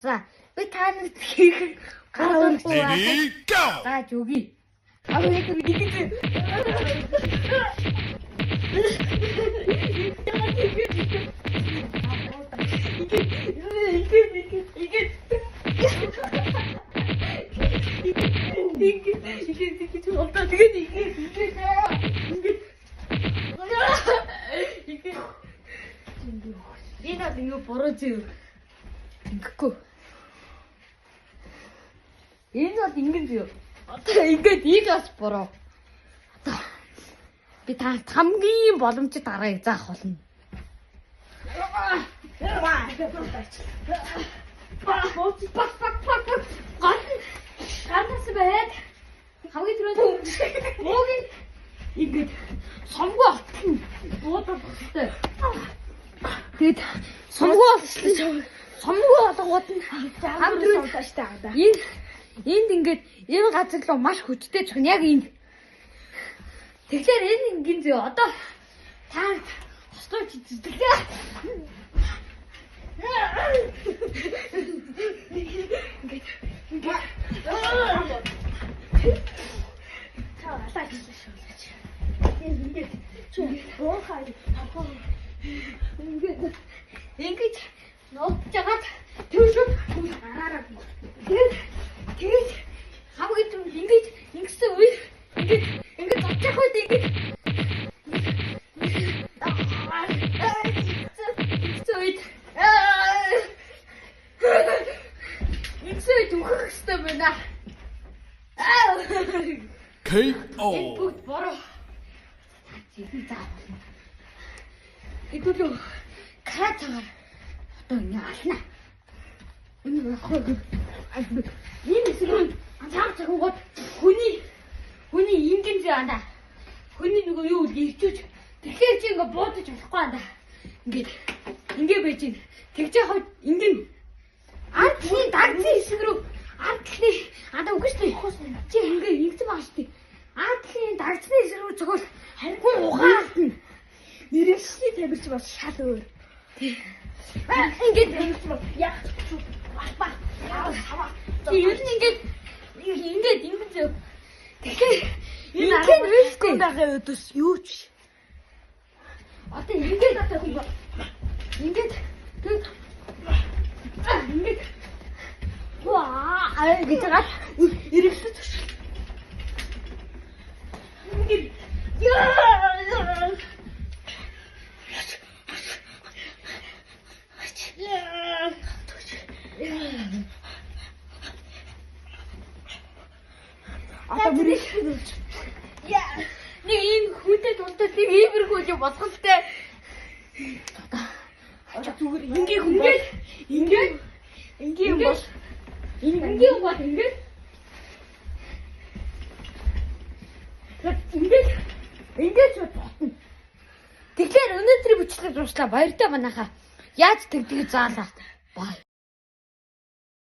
За, би та нарт хийх гараа өргөж зааж өгье. Та бүхэн ингэж 이거 벌어져. 이거. 얘는 인근지요. 이거 니가스 벌어. Би та хамгийн боломжит арга заах болно. Ганаас байд. Хамгийн түрүүнд муугийн ингэж сонгоо отхон буудах хэрэгтэй. Тэгэд сонгоо олгоод нь хамгийн тааш таа. Энд ингээд энэ газар руу маш хүчтэй ч яг энд. Тэгэхээр энэ ингийн зөө одоо та хостож зүтгэлээ. Ингээд нууцчагаад төвшөв араараа. Тэгээд хамгийн түрүүнд ингэсэн үе ингээд зовчих үед ингэж түүхэх хэрэгтэй байна. KO. Бүгд бороо. Зэвэн заав. Игүлөө катаар одоо ингэ ална. Энэ яахгүй. Ийм эсвэл анцаар цагуугаад хүний ингийн зэ анда. Хүний нөгөө юу ирчүүч. Тэгэхээр чи ингэ буудаж болохгүй анда. Ингээ байж ин. Тэгж яхад ингийн артлын дагцын хэсэг рүү артлын анда үгүй шүү дээ. Чи ингээ ингэсэн байгаа шүү дээ. Артлын дагцны хэсэг рүү зөвхөн харьгүй ухаалтна. Нэршний тамирч бас шал өөр. Ингээд яг ба. Юу ингээд ингэ зөө. Тэгэхээр энэ арга байгаа өдөөс юу ч. Одоо ингээд одоо хүн ингээд ингээд ваа гэж байгаа ирэхлэж ингээд одоо бүрий нэг ийм хүнтэй тултал нэг иймэрхүү юм болохгүй. Одоо зүгээр ингийн хүн бол ингийн бол ингээд цотно. Тэгэхээр өнөөдрийн бичлэг дууслаа баяртай манайхаа. Яаж тэгдэг заалаа. Бай.